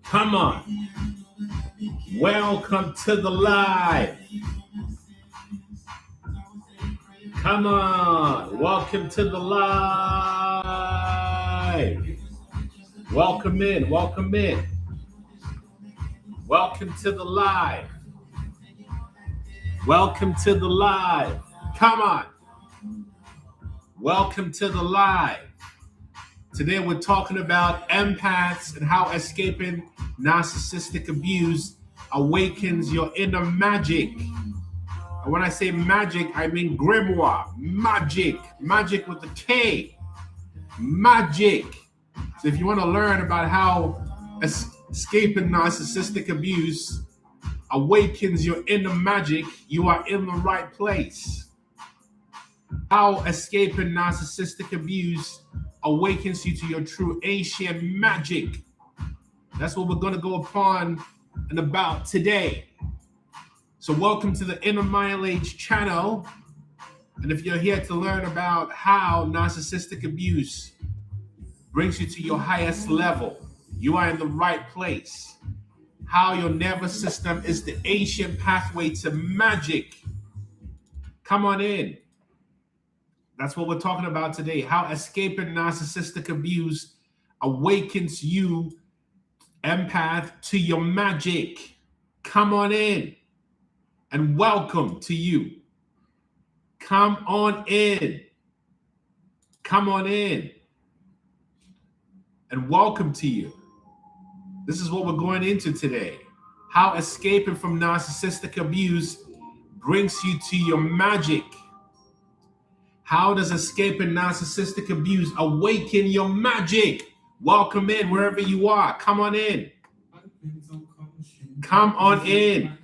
Come on. Welcome to the live. Come on. Welcome to the live. Welcome in. Welcome in. Welcome to the live. Welcome to the live. Come on. Welcome to the live. Today we're talking about empaths and how escaping narcissistic abuse awakens your inner magic. And when I say magic, I mean grimoire, magic, magic with a K, magic. So if you want to learn about how escaping narcissistic abuse awakens your inner magic, you are in the right place. How escaping narcissistic abuse awakens you to your true ancient magic. That's what we're going to go upon and about today. So welcome to the Inner Mileage channel. And if you're here to learn about how narcissistic abuse brings you to your highest level, you are in the right place. How your nervous system is the ancient pathway to magic. Come on in. That's what we're talking about today. How escaping narcissistic abuse awakens you, empath, to your magic. Come on in. And welcome to you. Come on in. Come on in. And welcome to you. This is what we're going into today. How escaping from narcissistic abuse brings you to your magic. How does escaping narcissistic abuse awaken your magic? Welcome in wherever you are. Come on in. Come on in.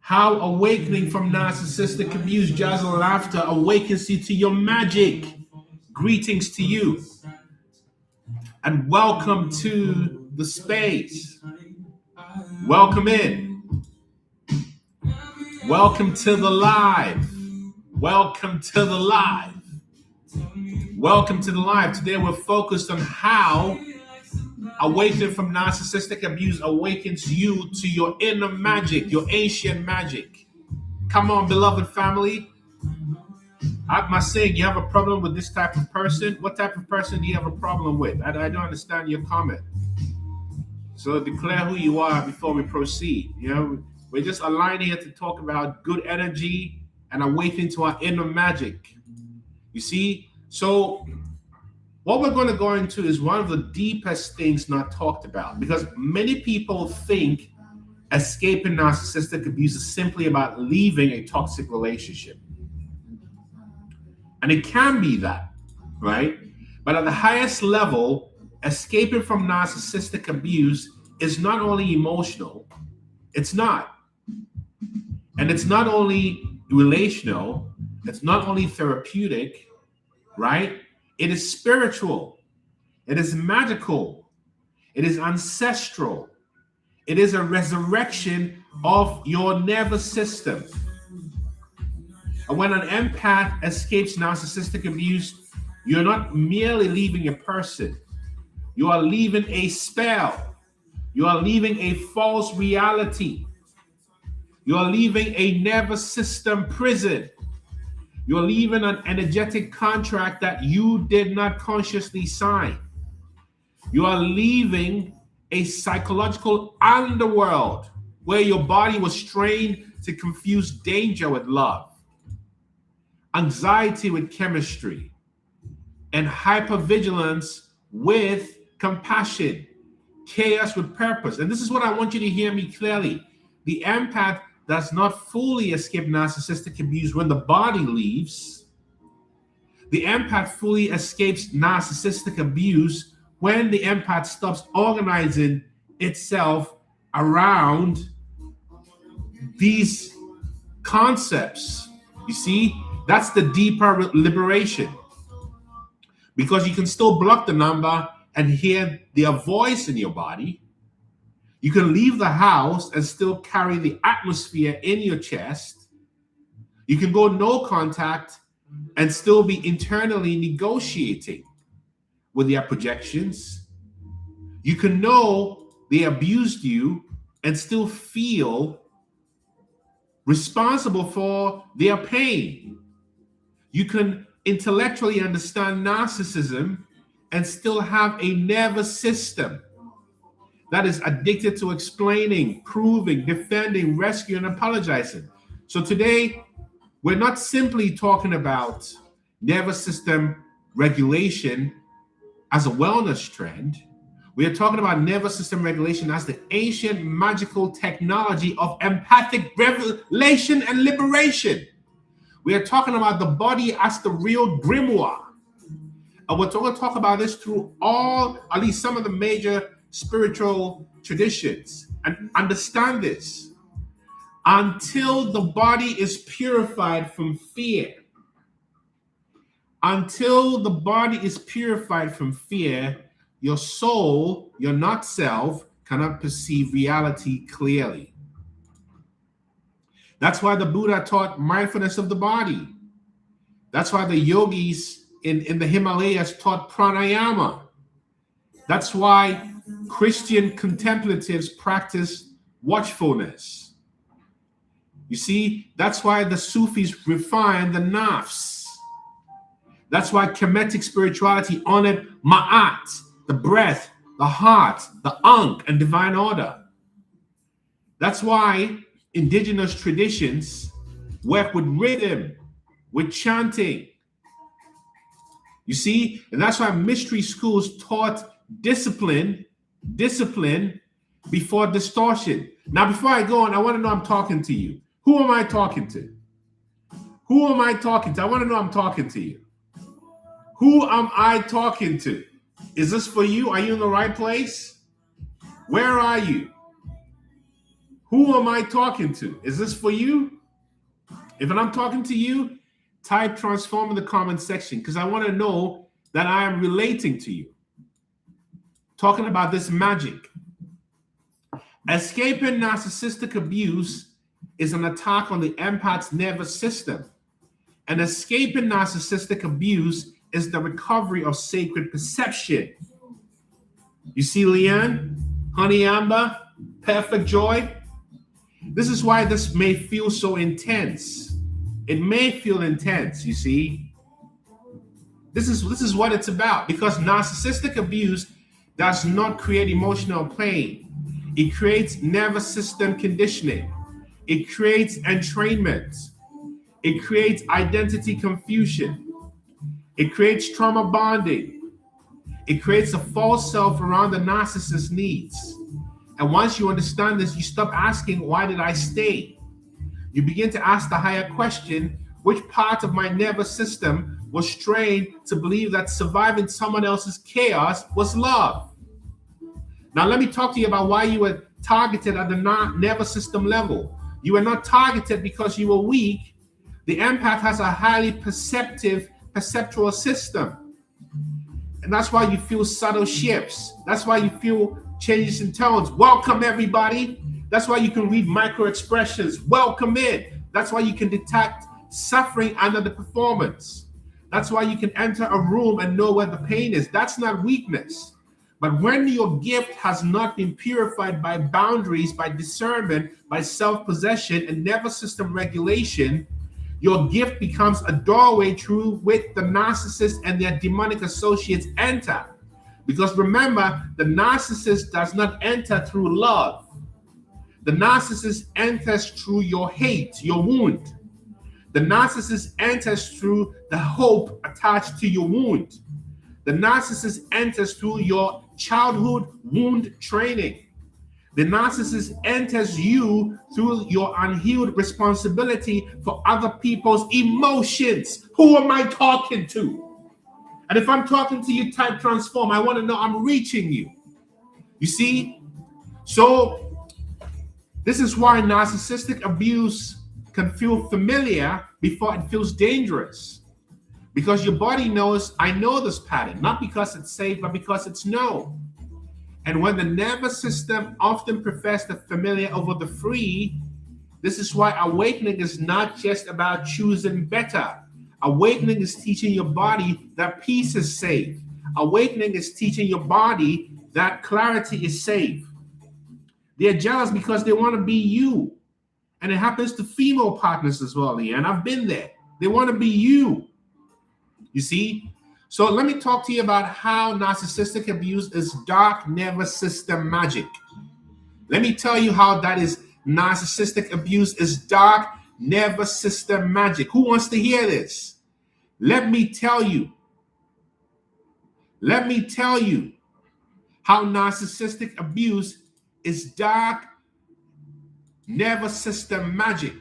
How awakening from narcissistic abuse, jazz and laughter awakens you to your magic. Greetings to you. And welcome to the space. Welcome in. Welcome to the live. Welcome to the live. Welcome to the live. Today we're focused on how awakening from narcissistic abuse awakens you to your inner magic, your ancient magic. Come on, beloved family. I'm not saying you have a problem with this type of person. What type of person do you have a problem with? I don't understand your comment. So declare who you are before we proceed. We're just aligned here to talk about good energy and awaken to our inner magic. You see? So what we're going to go into is one of the deepest things not talked about, because many people think escaping narcissistic abuse is simply about leaving a toxic relationship. And it can be that, right? But at the highest level, escaping from narcissistic abuse is not only emotional, it's not. And it's not only relational, it's not only therapeutic, right? It is spiritual, it is magical, it is ancestral, it is a resurrection of your nervous system. And when an empath escapes narcissistic abuse, you're not merely leaving a person, you are leaving a spell, you are leaving a false reality. You are leaving a nervous system prison. You're leaving an energetic contract that you did not consciously sign. You are leaving a psychological underworld where your body was trained to confuse danger with love, anxiety with chemistry, and hypervigilance with compassion, chaos with purpose. And this is what I want you to hear me clearly. The empath does not fully escape narcissistic abuse when the body leaves. The empath fully escapes narcissistic abuse when the empath stops organizing itself around these concepts. You see, that's the deeper liberation. Because you can still block the number and hear their voice in your body. You can leave the house and still carry the atmosphere in your chest. You can go no contact and still be internally negotiating with their projections. You can know they abused you, and still feel responsible for their pain. You can intellectually understand narcissism and still have a nervous system that is addicted to explaining, proving, defending, rescuing, and apologizing. So today, we're not simply talking about nervous system regulation as a wellness trend. We are talking about nervous system regulation as the ancient magical technology of empathic revelation and liberation. We are talking about the body as the real grimoire. And we're going to talk about this through at least some of the major spiritual traditions. And understand this. Until the body is purified from fear, your soul, your not self, cannot perceive reality clearly. That's why the Buddha taught mindfulness of the body. That's why the yogis in the Himalayas taught pranayama. That's why Christian contemplatives practice watchfulness. You see, that's why the Sufis refine the nafs. That's why Kemetic spirituality honored ma'at, the breath, the heart, the ankh, and divine order. That's why indigenous traditions work with rhythm, with chanting. You see, and that's why mystery schools taught discipline before distortion. Now, before I go on, I want to know I'm talking to you. Who am I talking to? Who am I talking to? I want to know I'm talking to you. Who am I talking to? Is this for you? Are you in the right place? Where are you? Who am I talking to? Is this for you? If I'm talking to you, type transform in the comment section because I want to know that I am relating to you. Talking about this magic. Escaping narcissistic abuse is an attack on the empath's nervous system. And escaping narcissistic abuse is the recovery of sacred perception. You see, Leanne, Honey Amber, Perfect Joy? This is why this may feel so intense. It may feel intense, you see. This is what it's about, because narcissistic abuse does not create emotional pain. It creates nervous system conditioning. It creates entrainment. It creates identity confusion. It creates trauma bonding. It creates a false self around the narcissist's needs. And once you understand this, you stop asking, why did I stay? You begin to ask the higher question, which part of my nervous system was trained to believe that surviving someone else's chaos was love? Now, let me talk to you about why you were targeted at the nervous system level. You were not targeted because you were weak. The empath has a highly perceptual system. And that's why you feel subtle shifts. That's why you feel changes in tones. Welcome, everybody. That's why you can read micro expressions. Welcome in. That's why you can detect suffering under the performance. That's why you can enter a room and know where the pain is. That's not weakness. But when your gift has not been purified by boundaries, by discernment, by self-possession and nervous system regulation, your gift becomes a doorway through which the narcissist and their demonic associates enter. Because remember, the narcissist does not enter through love. The narcissist enters through your hate, your wound. The narcissist enters through the hope attached to your wound. The narcissist enters through your childhood wound training. The narcissist enters you through your unhealed responsibility for other people's emotions. Who am I talking to? And if I'm talking to you, type transform. I want to know I'm reaching you. You see? So this is why narcissistic abuse can feel familiar before it feels dangerous. Because your body knows, I know this pattern, not because it's safe, but because it's known. And when the nervous system often prefers the familiar over the free, this is why awakening is not just about choosing better. Awakening is teaching your body that peace is safe. Awakening is teaching your body that clarity is safe. They're jealous because they want to be you. And it happens to female partners as well, Leanne. I've been there. They want to be you. You see? So let me talk to you about how narcissistic abuse is dark nervous system magic. Let me tell you how that is. Narcissistic abuse is dark nervous system magic. Who wants to hear this? Let me tell you. Let me tell you how narcissistic abuse is dark nervous system magic.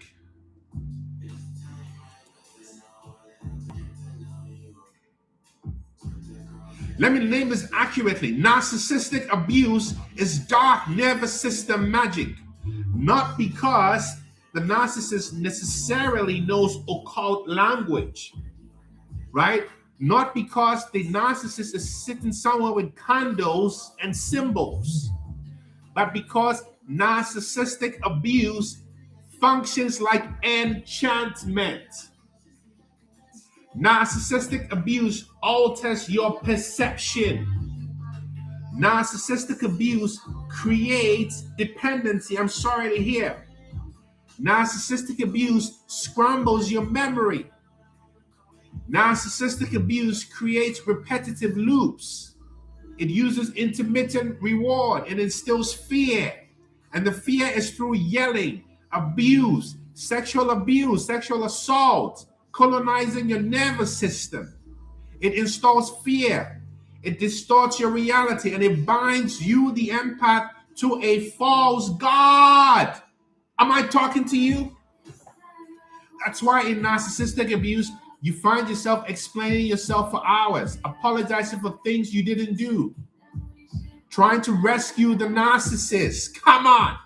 Let me name this accurately. Narcissistic abuse is dark nervous system magic. Not because the narcissist necessarily knows occult language, right? Not because the narcissist is sitting somewhere with candles and symbols, but because narcissistic abuse functions like enchantment. Narcissistic abuse alters your perception. Narcissistic abuse creates dependency. I'm sorry to hear. Narcissistic abuse scrambles your memory. Narcissistic abuse creates repetitive loops. It uses intermittent reward and instills fear. And the fear is through yelling, abuse, sexual assault, colonizing your nervous system. It installs fear. It distorts your reality, and it binds you, the empath, to a false god. Am I talking to you? That's why in narcissistic abuse, you find yourself explaining yourself for hours, apologizing for things you didn't do, trying to rescue the narcissist. Come on.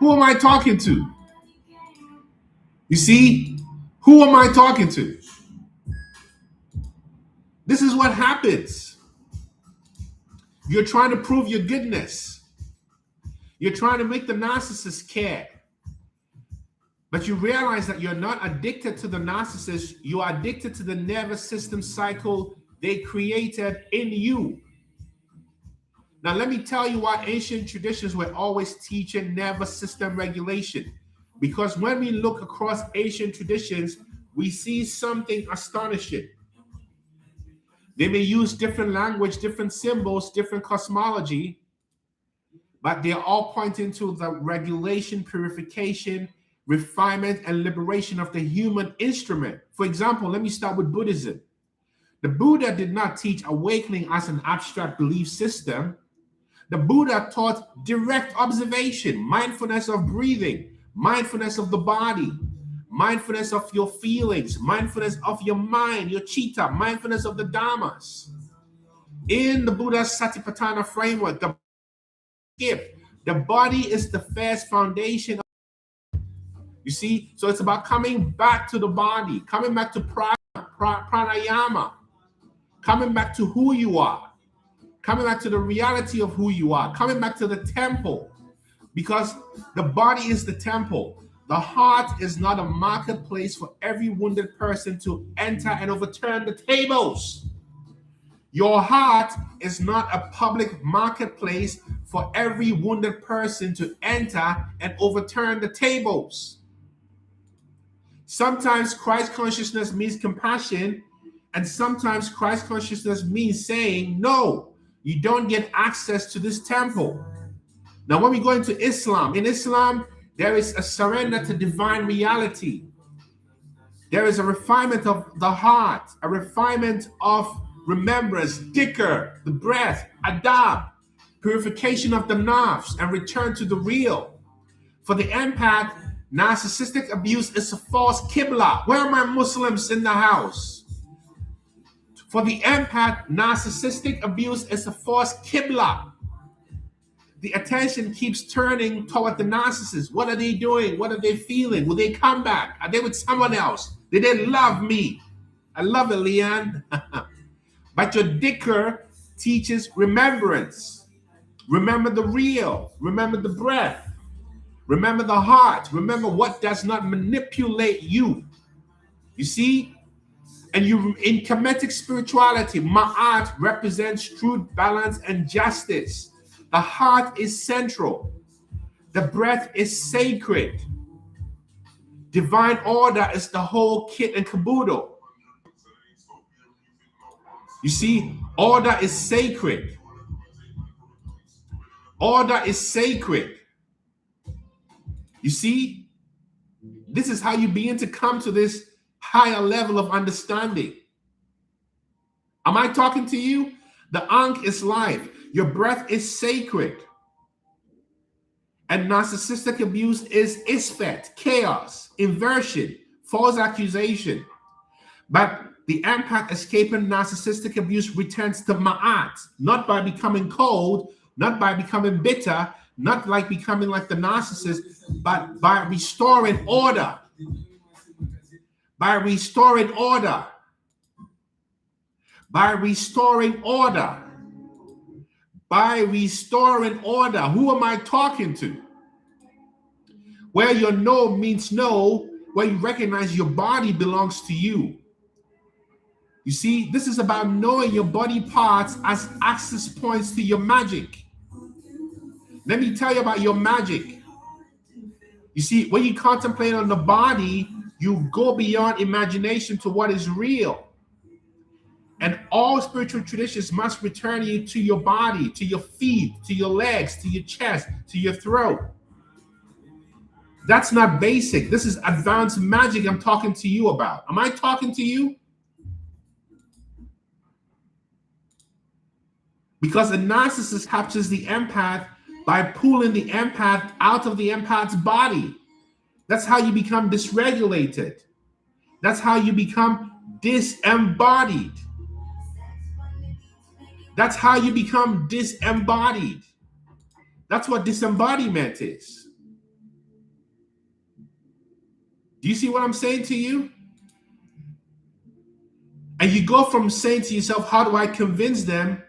Who am I talking to? You see, who am I talking to? This is what happens. You're trying to prove your goodness. You're trying to make the narcissist care. But you realize that you're not addicted to the narcissist. You are addicted to the nervous system cycle they created in you. Now, let me tell you why ancient traditions were always teaching nervous system regulation. Because when we look across ancient traditions, we see something astonishing. They may use different language, different symbols, different cosmology, but they're all pointing to the regulation, purification, refinement, and liberation of the human instrument. For example, let me start with Buddhism. The Buddha did not teach awakening as an abstract belief system. The Buddha taught direct observation, mindfulness of breathing, mindfulness of the body, mindfulness of your feelings, mindfulness of your mind, your chitta, mindfulness of the dhammas. In the Buddha's Satipatthana framework, the body is the first foundation. You see, so it's about coming back to the body, coming back to pranayama, coming back to who you are, coming back to the reality of who you are, coming back to the temple, because the body is the temple. The heart is not a marketplace for every wounded person to enter and overturn the tables. Your heart is not a public marketplace for every wounded person to enter and overturn the tables. Sometimes Christ consciousness means compassion, and sometimes Christ consciousness means saying, no, you don't get access to this temple. Now, when we go into Islam, in Islam, there is a surrender to divine reality. There is a refinement of the heart, a refinement of remembrance, dhikr, the breath, adab, purification of the nafs, and return to the real. For the empath, narcissistic abuse is a false qibla. Where are my Muslims in the house? For the empath, narcissistic abuse is a false qibla. The attention keeps turning toward the narcissist. What are they doing? What are they feeling? Will they come back? Are they with someone else? Did they love me? I love it, Leanne. But your dhikr teaches remembrance. Remember the real. Remember the breath. Remember the heart. Remember what does not manipulate you. You see? And you, in Kemetic spirituality, Ma'at represents truth, balance, and justice. The heart is central. The breath is sacred. Divine order is the whole kit and caboodle. You see, order is sacred. Order is sacred. You see, this is how you begin to come to this higher level of understanding. Am I talking to you? The Ankh is life. Your breath is sacred. And narcissistic abuse is Isphet, chaos, inversion, false accusation. But the empath escaping narcissistic abuse returns to Ma'at, not by becoming cold, not by becoming bitter, not like becoming like the narcissist, but by restoring order. By restoring order. By restoring order. By restoring order. Who am I talking to? Where your no means no, where you recognize your body belongs to you. You see, this is about knowing your body parts as access points to your magic. Let me tell you about your magic. You see, when you contemplate on the body, you go beyond imagination to what is real. And all spiritual traditions must return you to your body, to your feet, to your legs, to your chest, to your throat. That's not basic. This is advanced magic I'm talking to you about. Am I talking to you? Because a narcissist captures the empath by pulling the empath out of the empath's body. That's how you become dysregulated. That's how you become disembodied. That's how you become disembodied. That's what disembodiment is. Do you see what I'm saying to you? And you go from saying to yourself, how do I convince them?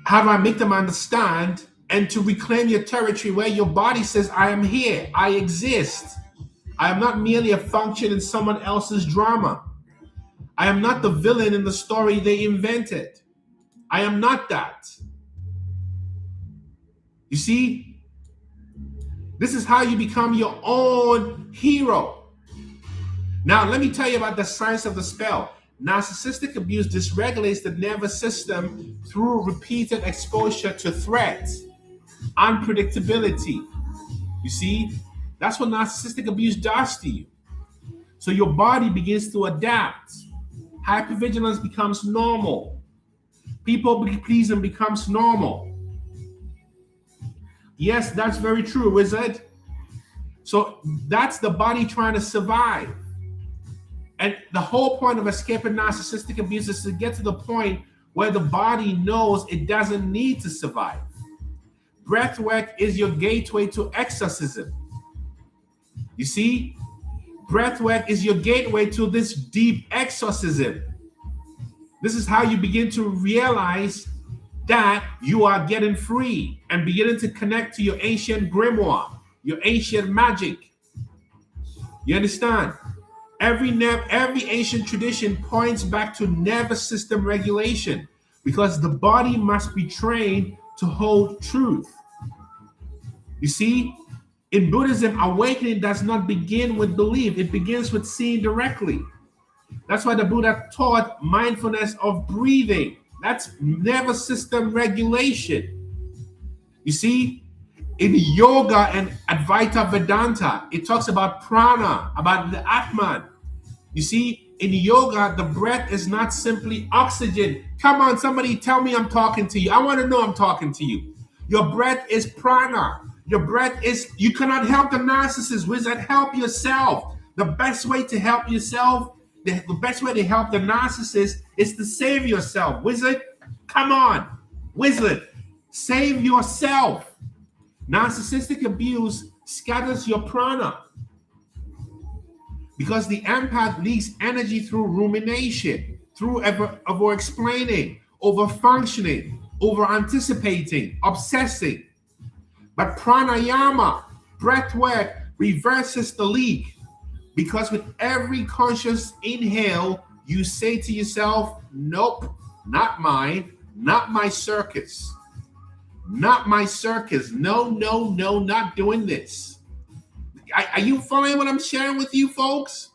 How do I make them understand? And to reclaim your territory where your body says, I am here, I exist. I am not merely a function in someone else's drama. I am not the villain in the story they invented. I am not that. You see, this is how you become your own hero. Now, let me tell you about the science of the spell. Narcissistic abuse dysregulates the nervous system through repeated exposure to threats, unpredictability. You see, that's what narcissistic abuse does to you. So your body begins to adapt. Hypervigilance becomes normal. People pleasing becomes normal. Yes, that's very true, is it? So that's the body trying to survive. And the whole point of escaping narcissistic abuse is to get to the point where the body knows it doesn't need to survive. Breathwork is your gateway to exorcism. You see? Breathwork is your gateway to this deep exorcism. This is how you begin to realize that you are getting free and beginning to connect to your ancient grimoire, your ancient magic. You understand? Every ancient tradition points back to nervous system regulation because the body must be trained to hold truth. You see? In Buddhism, awakening does not begin with belief. It begins with seeing directly. That's why the Buddha taught mindfulness of breathing. That's nervous system regulation. You see, in yoga and Advaita Vedanta, it talks about prana, about the Atman. You see, in yoga, the breath is not simply oxygen. Come on, somebody tell me I'm talking to you. I want to know I'm talking to you. Your breath is prana. Your breath is, you cannot help the narcissist. Wizard, help yourself. The best way to help yourself, the best way to help the narcissist is to save yourself. Wizard, come on. Wizard, save yourself. Narcissistic abuse scatters your prana because the empath leaks energy through rumination, through over-explaining, over-functioning, over-anticipating, obsessing. But pranayama, breath work, reverses the leak because with every conscious inhale, you say to yourself, nope, not mine, not my circus. Not my circus. No, no, no, not doing this. Are you following what I'm sharing with you, folks?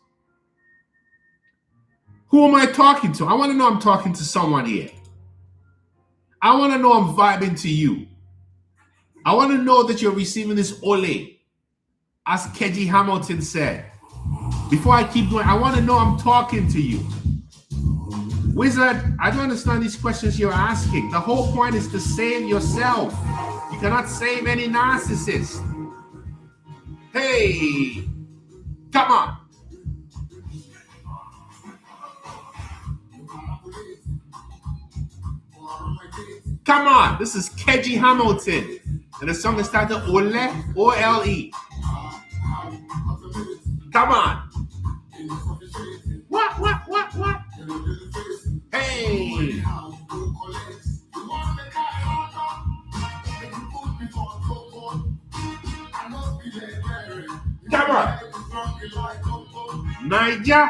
Who am I talking to? I want to know I'm talking to someone here. I want to know I'm vibing to you. I want to know that you're receiving this ole, as Keji Hamilton said. Before I keep going, I want to know I'm talking to you. Wizard, I don't understand these questions you're asking. The whole point is to save yourself. You cannot save any narcissist. Hey, come on. Come on. This is Keji Hamilton. And the song is titled Ole, O-L-E. Come on. What? Hey. Come on. Niger.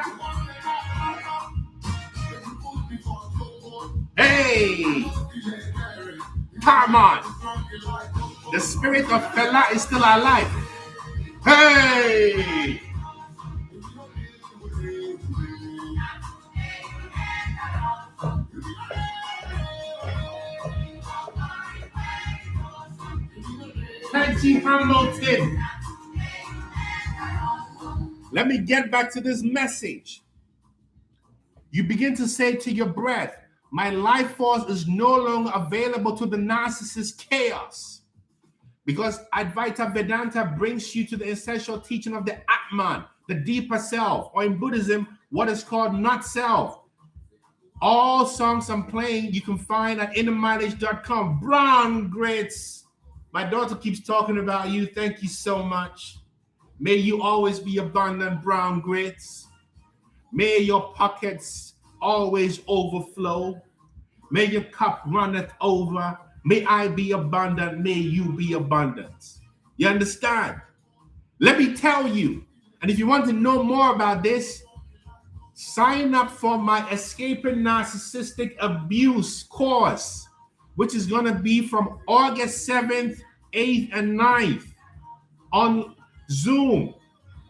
Hey. Come on. The spirit of Fela is still alive. Hey. Keji Hamilton. Let me get back to this message. You begin to say to your breath, my life force is no longer available to the narcissist chaos. Because Advaita Vedanta brings you to the essential teaching of the Atman, the deeper self, or in Buddhism, what is called not self. All songs I'm playing, you can find at innermileage.com. Brown Grits. My daughter keeps talking about you. Thank you so much. May you always be abundant, Brown Grits. May your pockets always overflow. May your cup runneth over. May I be abundant. May you be abundant. You understand? Let me tell you. And if you want to know more about this, sign up for my Escaping Narcissistic Abuse course, which is going to be from August 7th, 8th, and 9th on Zoom.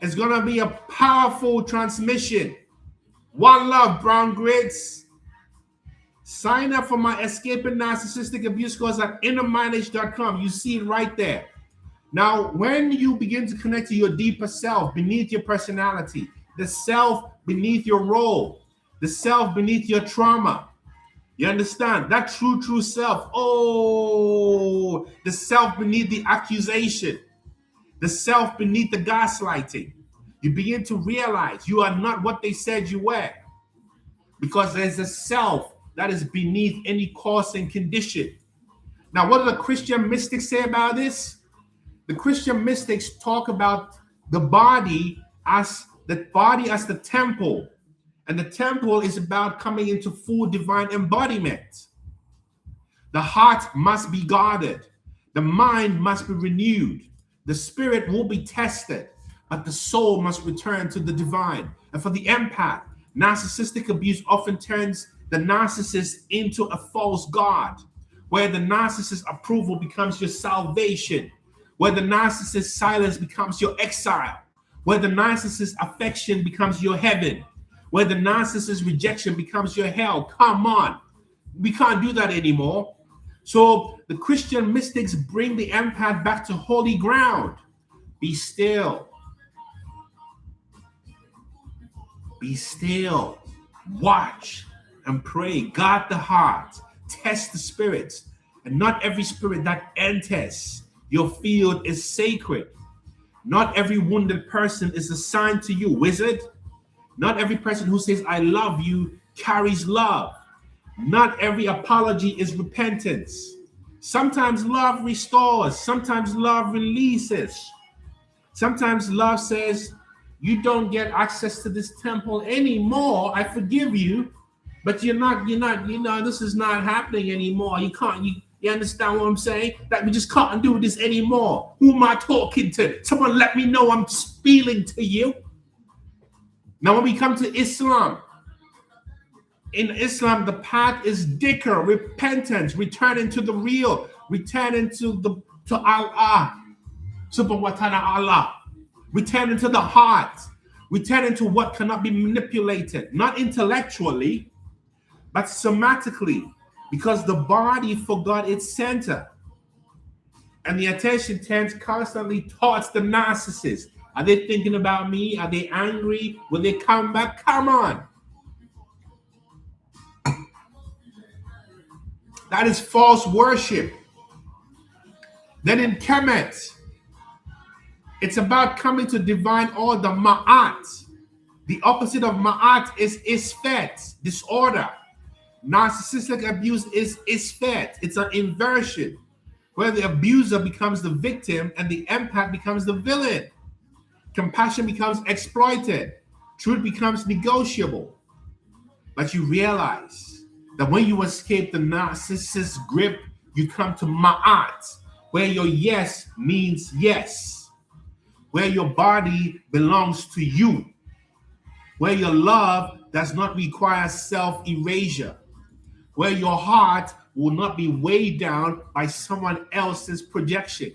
It's going to be a powerful transmission. One love, Brown Grits. Sign up for my Escaping Narcissistic Abuse course at innermileage.com. You see it right there. Now, when you begin to connect to your deeper self beneath your personality, the self beneath your role, the self beneath your trauma, you understand? That true self. Oh, the self beneath the accusation, the self beneath the gaslighting. You begin to realize you are not what they said you were, because there's a self that is beneath any cause and condition. Now, what do the Christian mystics say about this? The Christian mystics talk about the body as the temple. And the temple is about coming into full divine embodiment. The heart must be guarded. The mind must be renewed. The spirit will be tested, but the soul must return to the divine. And for the empath, narcissistic abuse often turns the narcissist into a false god, where the narcissist's approval becomes your salvation, where the narcissist's silence becomes your exile, where the narcissist's affection becomes your heaven, where the narcissist's rejection becomes your hell. Come on. We can't do that anymore. So the Christian mystics bring the empath back to holy ground. Be still. Be still. Watch and pray. Guard the heart. Test the spirits. And not every spirit that enters your field is sacred. Not every wounded person is assigned to you, wizard. Not every person who says, I love you, carries love. Not every apology is repentance. Sometimes love restores. Sometimes love releases. Sometimes love says, you don't get access to this temple anymore. I forgive you, but you're not, this is not happening anymore. You can't, you understand what I'm saying? That we just can't do this anymore. Who am I talking to? Someone let me know I'm speaking to you. Now, when we come to Islam, In Islam, the path is dhikr, repentance, returning to the real, returning to Allah, subhanahu wa ta'ala, Allah, returning to the heart, returning to what cannot be manipulated, not intellectually, but somatically, because the body forgot its center. And the attention turns constantly towards the narcissist. Are they thinking about me? Are they angry? Will they come back? Come on. That is false worship. Then in Kemet, it's about coming to divine order, Ma'at. The opposite of Ma'at is Isfet, disorder. Narcissistic abuse is Isfet. It's an inversion, where the abuser becomes the victim and the empath becomes the villain. Compassion becomes exploited. Truth becomes negotiable. But you realize that when you escape the narcissist's grip, you come to Ma'at, where your yes means yes, where your body belongs to you, where your love does not require self-erasure, where your heart will not be weighed down by someone else's projection.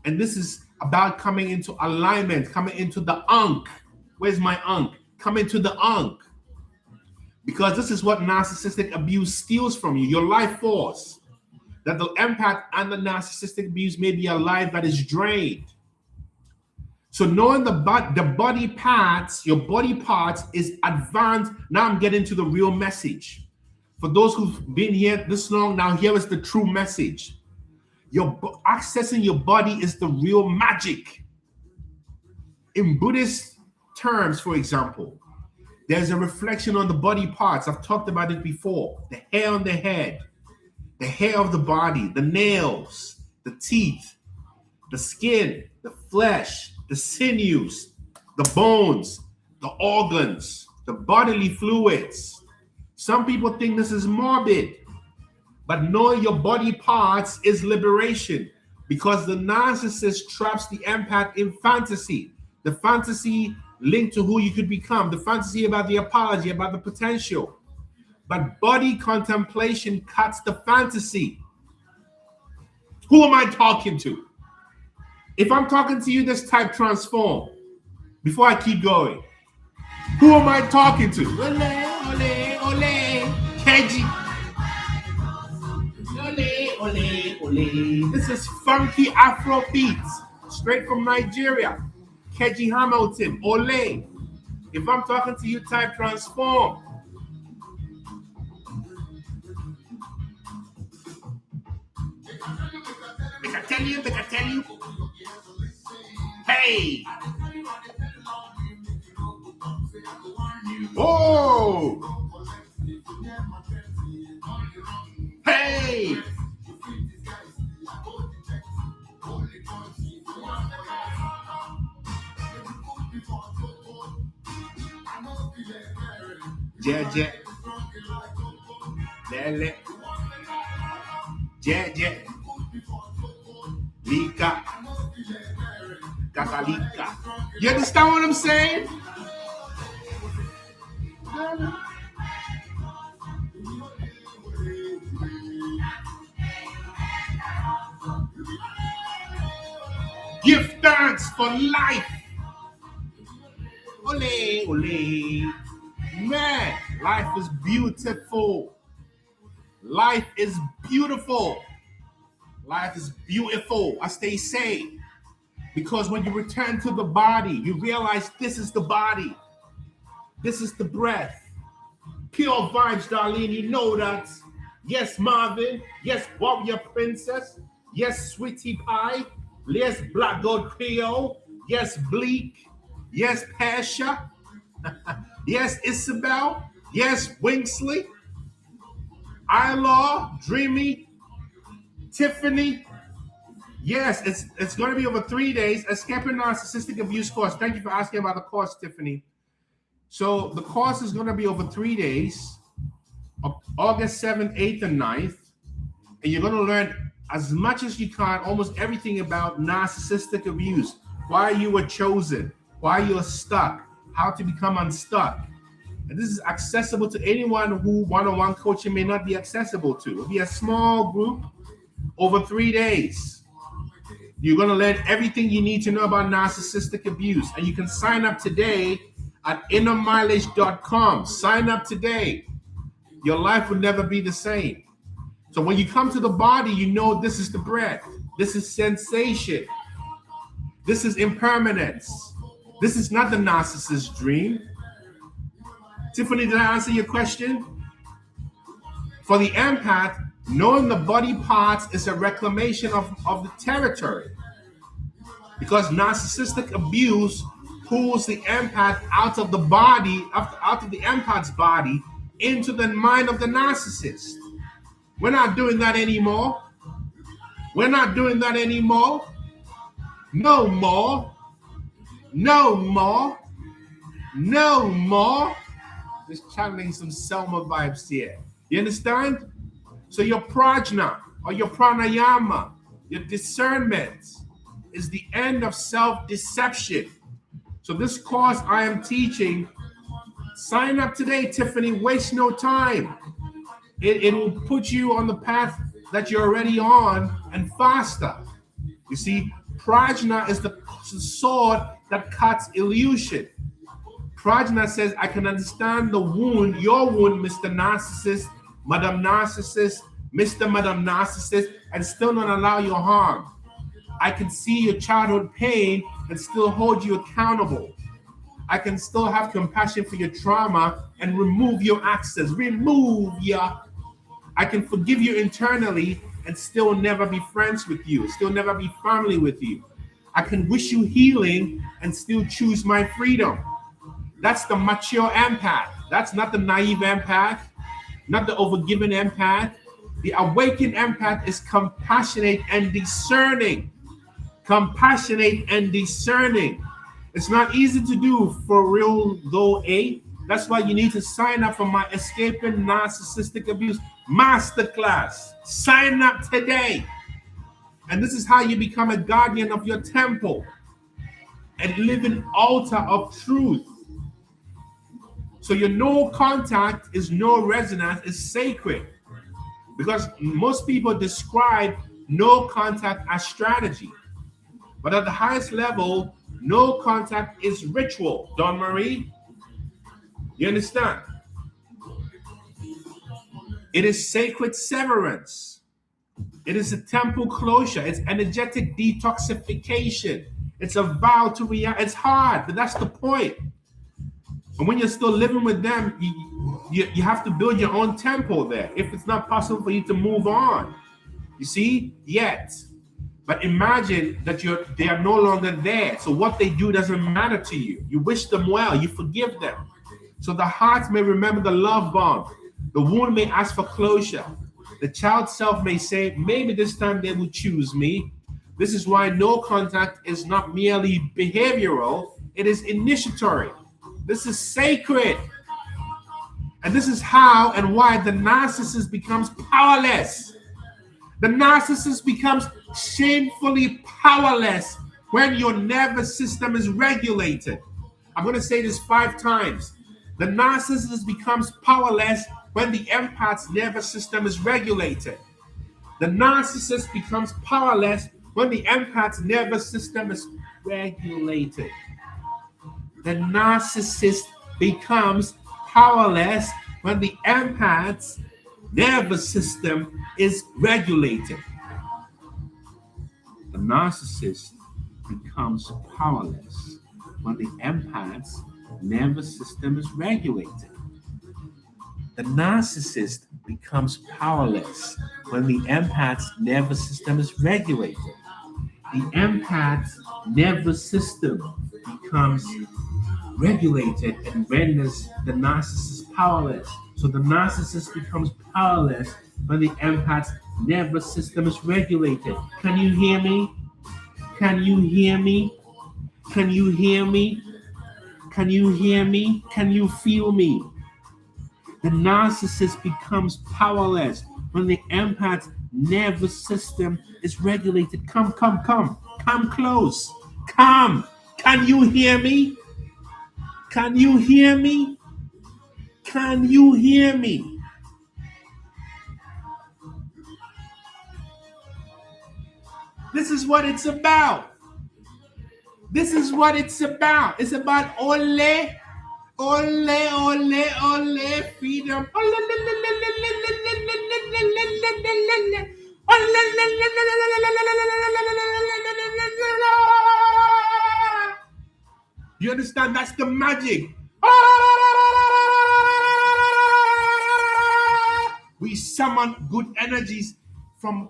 And this is about coming into alignment, coming into the Ankh. Where's my Ankh? Come into the Ankh. Because this is what narcissistic abuse steals from you, your life force. That the empath and the narcissistic abuse may be a life that is drained. So knowing the body parts, your body parts is advanced. Now I'm getting to the real message. For those who've been here this long, now here is the true message. Accessing your body is the real magic. In Buddhist terms, for example, there's a reflection on the body parts. I've talked about it before. The hair on the head, the hair of the body, the nails, the teeth, the skin, the flesh, the sinews, the bones, the organs, the bodily fluids. Some people think this is morbid, but knowing your body parts is liberation, because the narcissist traps the empath in fantasy. The fantasy linked to who you could become, the fantasy about the apology, about the potential. But body contemplation cuts the fantasy. Who am I talking to? If I'm talking to you, just type transform before I keep going. Who am I talking to? Ole, ole, ole, Keji. Ole, ole, ole. This is funky Afro beats, straight from Nigeria. Keji Hamilton, ole. If I'm talking to you, type transform. Make I tell you. Hey. Oh. Hey. Jeje. Lele. Jeje. Lika. Kakalika. You understand what I'm saying? Give thanks for life. Ole, ole. Man, life is beautiful. Life is beautiful. Life is beautiful. I stay sane. Because when you return to the body, you realize this is the body. This is the breath. Pure vibes, Darlene. You know that. Yes, Marvin. Yes, Warrior Princess. Yes, Sweetie Pie. Yes, Black Gold Creole. Yes, Bleak. Yes, Pasha. Yes, Isabel. Yes, Wingsley. Ilaw, Dreamy, Tiffany. Yes, it's going to be over 3 days. Escaping Narcissistic Abuse course. Thank you for asking about the course, Tiffany. So the course is going to be over 3 days, August 7th, 8th, and 9th. And you're going to learn as much as you can, almost everything about narcissistic abuse, why you were chosen, why you're stuck, how to become unstuck. And this is accessible to anyone who one-on-one coaching may not be accessible to. It'll be a small group over 3 days. You're going to learn everything you need to know about narcissistic abuse. And you can sign up today at innermileage.com. Sign up today. Your life will never be the same. So when you come to the body, you know this is the breath. This is sensation. This is impermanence. This is not the narcissist's dream. Tiffany, did I answer your question? For the empath, knowing the body parts is a reclamation of the territory. Because narcissistic abuse pulls the empath out of the body, out of the empath's body, into the mind of the narcissist. We're not doing that anymore. We're not doing that anymore. No more. No more. No more. Just channeling some Selma vibes here. You understand? So your prajna or your pranayama, your discernment is the end of self-deception. So this course I am teaching, sign up today, Tiffany. Waste no time. It will put you on the path that you're already on and faster. You see, prajna is the sword that cuts illusion. Prajna says, I can understand the wound, your wound, Mr. Narcissist, Madam Narcissist, Mr. Madam Narcissist, and still not allow you harm. I can see your childhood pain and still hold you accountable. I can still have compassion for your trauma and remove your access. Remove ya. I can forgive you internally and still never be friends with you, still never be family with you. I can wish you healing and still choose my freedom. That's the mature empath. That's not the naive empath, not the overgiven empath. The awakened empath is compassionate and discerning. Compassionate and discerning. It's not easy to do for real though, eh? That's why you need to sign up for my Escaping Narcissistic Abuse Masterclass. Sign up today. And this is how you become a guardian of your temple and living altar of truth. So your no contact is no resonance, is sacred. Because most people describe no contact as strategy. But at the highest level, no contact is ritual. Dawn Marie, you understand? It is sacred severance. It is a temple closure. It's energetic detoxification. It's a vow to react. It's hard, but that's the point. And when you're still living with them, you have to build your own temple there. If it's not possible for you to move on, you see, yet. But imagine that they are no longer there. So what they do doesn't matter to you. You wish them well. You forgive them. So the heart may remember the love bond. The wound may ask for closure. The child self may say, maybe this time they will choose me. This is why no contact is not merely behavioral. It is initiatory. This is sacred. And this is how and why the narcissist becomes powerless. The narcissist becomes shamefully powerless when your nervous system is regulated. I'm going to say this 5 times. The narcissist becomes powerless when the empath's nervous system is regulated. The narcissist becomes powerless when the empath's nervous system is regulated. The narcissist becomes powerless when the empath's nervous system is regulated. The narcissist becomes powerless when the empath's nervous system is regulated. The narcissist becomes powerless when the empath's nervous system is regulated. The empath's nervous system becomes regulated and renders the narcissist powerless. So the narcissist becomes powerless when the empath's nervous system is regulated. Can you hear me? Can you hear me? Can you hear me? Can you hear me? Can you feel me? The narcissist becomes powerless when the empath's nervous system is regulated. Come close. Come. Can you hear me? Can you hear me? Can you hear me? This is what it's about. This is what it's about. It's about ole, ole, ole, ole, freedom. You understand? That's the magic. We summon good energies from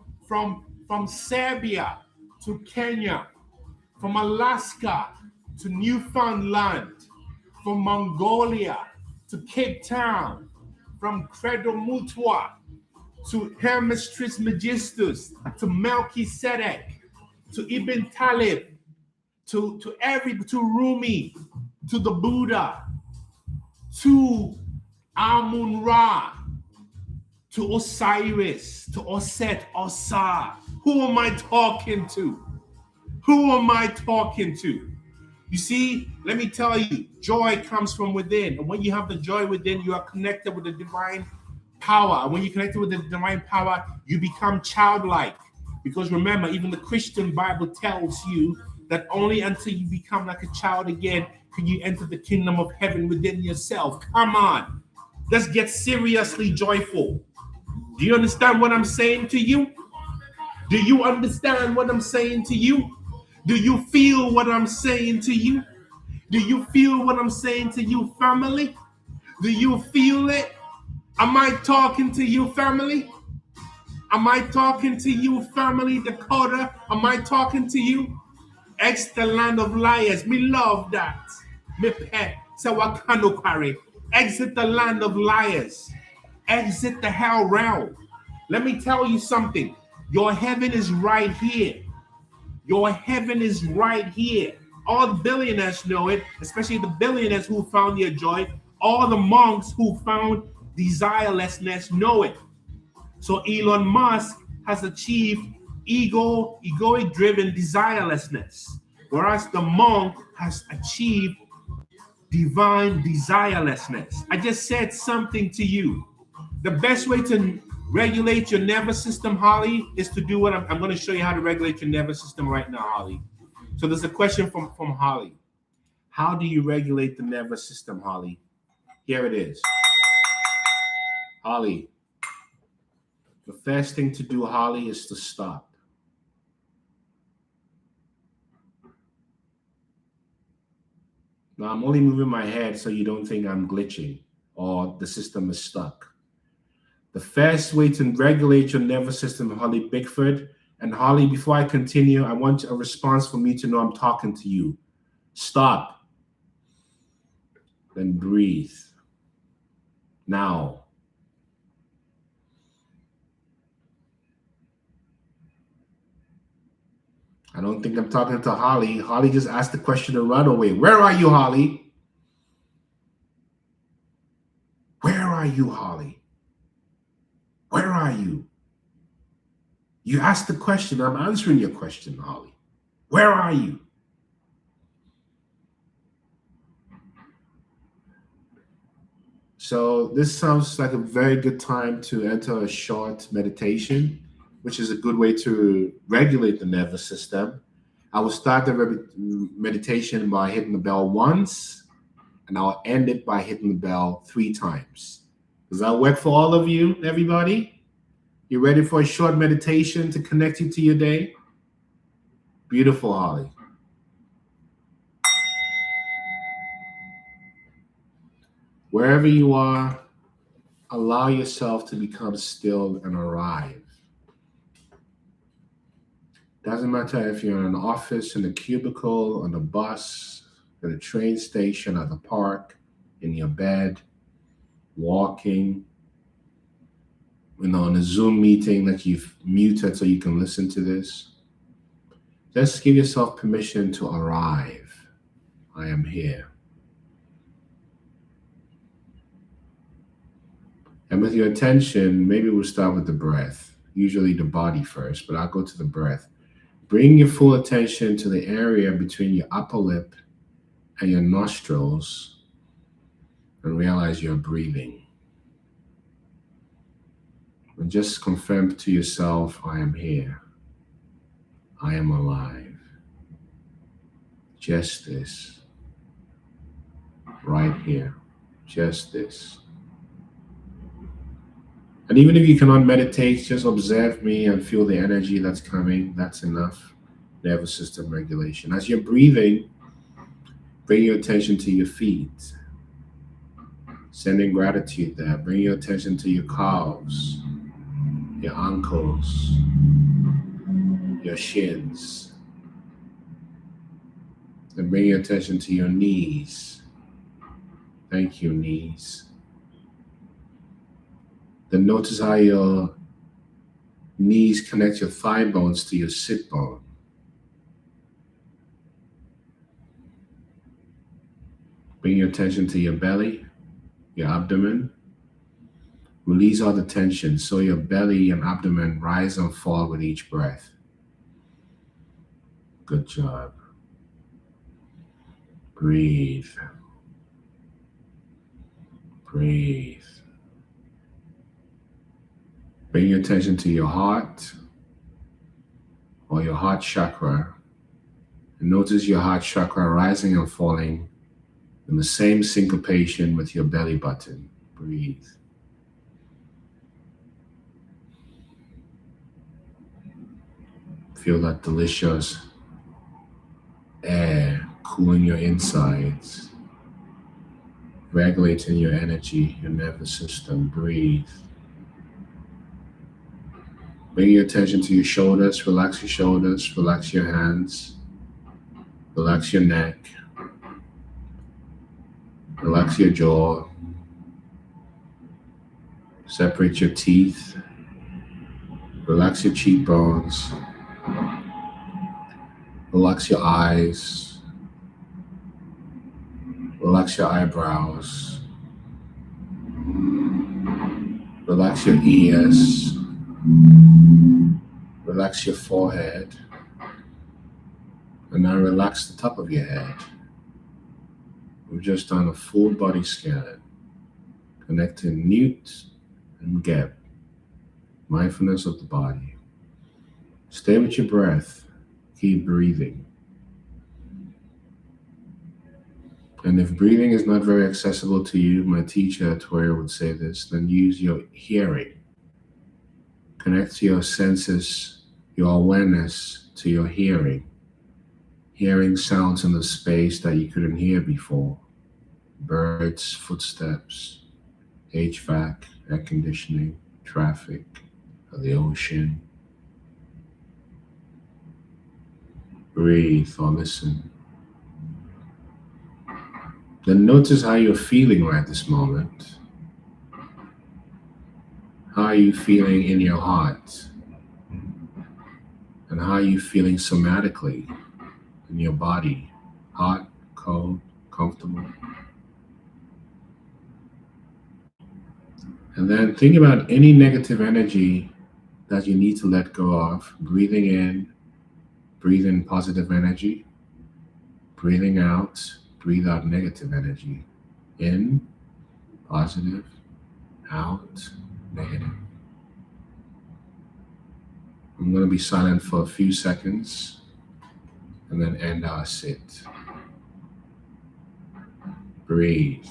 Serbia to Kenya, from Alaska to Newfoundland, from Mongolia to Cape Town, from Credo Mutua to Hermes Trismegistus to Melchizedek to Ibn Talib to Rumi, to the Buddha, to Amun Ra, to Osiris, to Oset, Osar. Who am I talking to? Who am I talking to? You see, let me tell you, joy comes from within. And when you have the joy within, you are connected with the divine power. And when you're connected with the divine power, you become childlike. Because remember, even the Christian Bible tells you that only until you become like a child again can you enter the kingdom of heaven within yourself. Come on. Let's get seriously joyful. Do you understand what I'm saying to you? Do you understand what I'm saying to you? Do you feel what I'm saying to you? Do you feel what I'm saying to you, family? Do you feel it? Am I talking to you, family? Am I talking to you, family? Dakota, am I talking to you? Ex the land of liars. Me love that. Me pet. So I can't carry. Exit the land of liars. Exit the hell realm. Let me tell you something. Your heaven is right here. Your heaven is right here. All the billionaires know it, especially the billionaires who found their joy. All the monks who found desirelessness know it. So Elon Musk has achieved egoic-driven desirelessness, whereas the monk has achieved divine desirelessness. I just said something to you. The best way to regulate your nervous system, Holly, is to do what I'm going to show you how to regulate your nervous system right now, Holly. So there's a question from Holly. How do you regulate the nervous system, Holly? Here it is. Holly, the first thing to do, Holly, is to stop. Now, I'm only moving my head so you don't think I'm glitching or the system is stuck. The first way to regulate your nervous system, Holly Bickford, and Holly, before I continue, I want a response from you to know I'm talking to you. Stop. Then breathe. Now. I don't think I'm talking to Holly. Holly just asked the question to run away. Where are you, Holly? Where are you, Holly? Where are you? You asked the question. I'm answering your question, Holly. Where are you? So this sounds like a very good time to enter a short meditation, which is a good way to regulate the nervous system. I will start the meditation by hitting the bell once, and I'll end it by hitting the bell 3 times. Does that work for all of you, everybody? You ready for a short meditation to connect you to your day? Beautiful, Holly. Wherever you are, allow yourself to become still and arrive. Doesn't matter if you're in an office, in a cubicle, on a bus, at a train station, at the park, in your bed, walking, on a Zoom meeting that you've muted so you can listen to this. Just give yourself permission to arrive. I am here. And with your attention, maybe we'll start with the breath. Usually the body first, but I'll go to the breath. Bring your full attention to the area between your upper lip and your nostrils. and realize you're breathing. And just confirm to yourself, I am here. I am alive. Just this. Right here. Just this. And even if you cannot meditate, just observe me and feel the energy that's coming. That's enough. Nervous system regulation. As you're breathing, bring your attention to your feet. Sending gratitude there. Bring your attention to your calves, your ankles, your shins. And bring your attention to your knees. Thank you, knees. Then notice how your knees connect your thigh bones to your sit bone. Bring your attention to your belly, your abdomen. Release all the tension so your belly and abdomen rise and fall with each breath. Good job. Breathe. Breathe. Bring your attention to your heart or your heart chakra. And notice your heart chakra rising and falling in the same syncopation with your belly button. Breathe. Feel that delicious air cooling your insides, regulating your energy, your nervous system. Breathe. Bring your attention to your shoulders. Relax your shoulders. Relax your hands. Relax your neck. Relax your jaw. Separate your teeth. Relax your cheekbones. Relax your eyes. Relax your eyebrows. Relax your ears. Relax your forehead. And now relax the top of your head. We've just done a full body scan, connecting Newt and Geb, mindfulness of the body. Stay with your breath. Keep breathing. And if breathing is not very accessible to you, my teacher, Toya, would say this, then use your hearing. Connect to your senses, your awareness to your hearing. Hearing sounds in the space that you couldn't hear before. Birds, footsteps, HVAC, air conditioning, traffic, or the ocean. Breathe or listen. Then notice how you're feeling right this moment. How are you feeling in your heart? And how are you feeling somatically in your body? Hot, cold, comfortable? And then think about any negative energy that you need to let go of. Breathing in, breathe in positive energy. Breathing out, breathe out negative energy. In, positive, out, negative. I'm going to be silent for a few seconds and then end our sit. Breathe.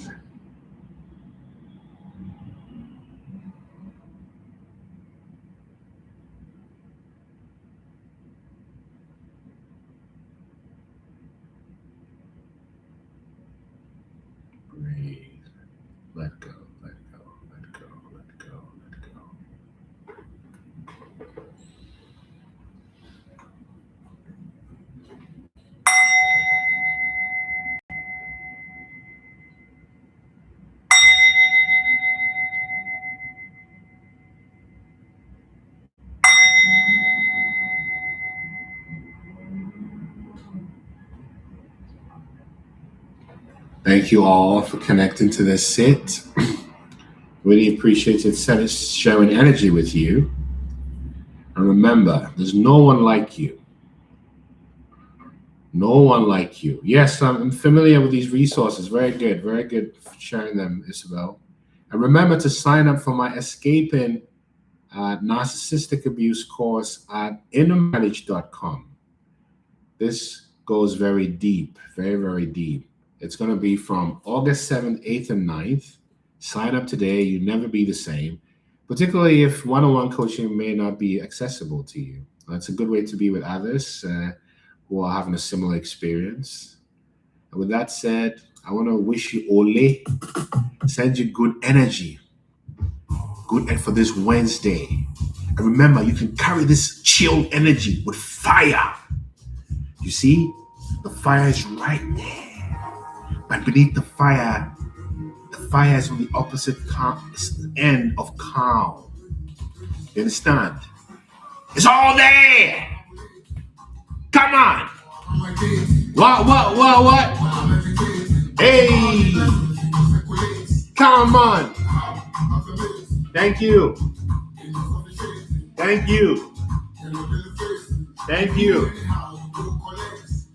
Breathe. Let go, let go, let go, let go, let go. Thank you all for connecting to this sit. Really appreciated sharing energy with you. And remember, there's no one like you. No one like you. Yes, I'm familiar with these resources. Very good. Very good for sharing them, Isabel. And remember to sign up for my Escaping Narcissistic Abuse course at innermanage.com. This goes very deep, very, very deep. It's going to be from August 7th, 8th, and 9th. Sign up today. You'll never be the same, particularly if one-on-one coaching may not be accessible to you. It's a good way to be with others who are having a similar experience. And with that said, I want to wish you ole, send you good energy, good for this Wednesday. And remember, you can carry this chilled energy with fire. You see, the fire is right there. But beneath the fire is on the opposite end of calm. You understand? It's all there. Come on. What? Hey. Come on. Thank you.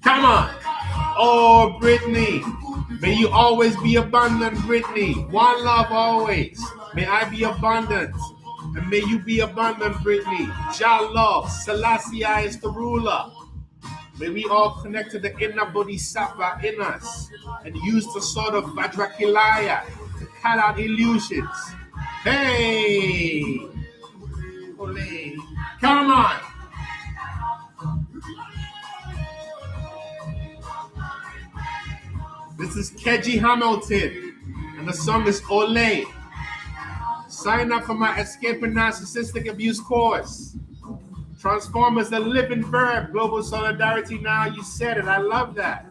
Come on. Oh, Brittany. May you always be abundant, Brittany. One love always. May I be abundant. And may you be abundant, Brittany. Jah love. Selassie is the ruler. May we all connect to the inner bodhisattva in us and use the sword of Vajrakilaya to cut out illusions. Hey! Ole. Come on! This is Keji Hamilton, and the song is Ole. Sign up for my Escaping Narcissistic Abuse course. Transform as a living verb. Global solidarity now. You said it. I love that.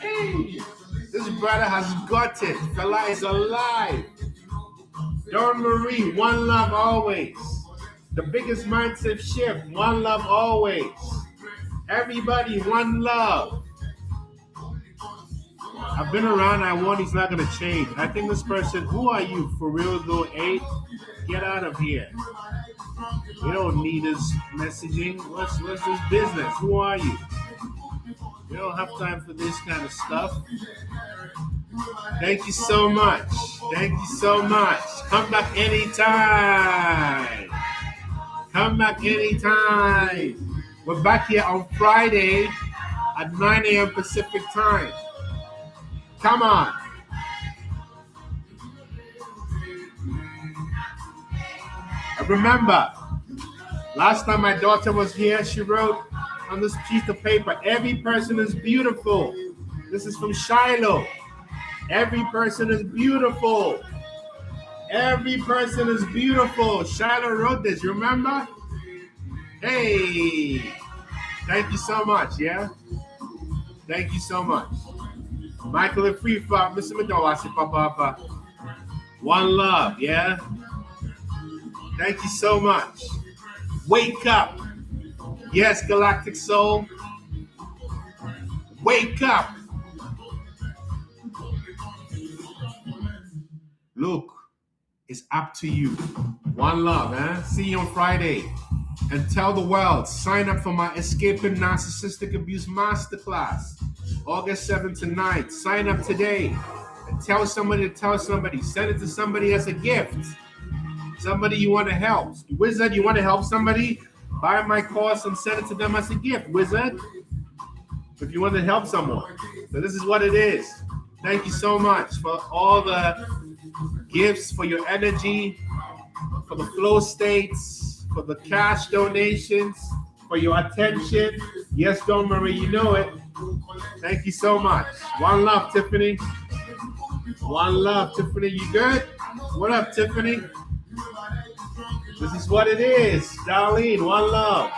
Hey, this brother has got it. Fella is alive. Dawn Marie, one love always. The biggest mindset shift, one love always. Everybody, one love. I've been around, I want he's not going to change. I think this person, who are you? For real though, 8? Get out of here. We don't need this messaging. What's this business? Who are you? We don't have time for this kind of stuff. Thank you so much. Thank you so much. Come back anytime. Come back anytime. We're back here on Friday at 9 a.m. Pacific time. Come on. And remember, last time my daughter was here, she wrote on this piece of paper, every person is beautiful. This is from Shiloh. Every person is beautiful. Every person is beautiful. Shiloh wrote this, you remember? Hey, thank you so much, yeah? Thank you so much. Michael and Free Fall, Mr. Medawasi, Papa. One love, yeah? Thank you so much. Wake up. Yes, Galactic Soul. Wake up. Look, it's up to you. One love, eh? See you on Friday. And tell the world, sign up for my Escaping Narcissistic Abuse Masterclass. August 7th to 9th. Sign up today. And tell somebody to tell somebody. Send it to somebody as a gift. Somebody you want to help. Wizard, you want to help somebody? Buy my course and send it to them as a gift. Wizard, if you want to help someone. So this is what it is. Thank you so much for all the gifts, for your energy, for the flow states, for the cash donations, for your attention. Yes, Dawn Marie, you know it. Thank you so much. One love, Tiffany. One love, Tiffany. You good? What up, Tiffany? This is what it is. Darlene, one love.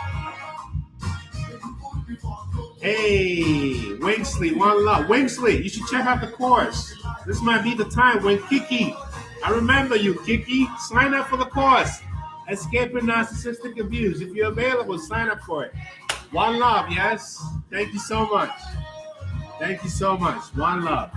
Hey, Wingsley, one love. Wingsley, you should check out the course. This might be the time when Kiki, I remember you, Kiki. Sign up for the course. Escaping Narcissistic Abuse. If you're available, sign up for it. One love, yes? Thank you so much. Thank you so much. One love.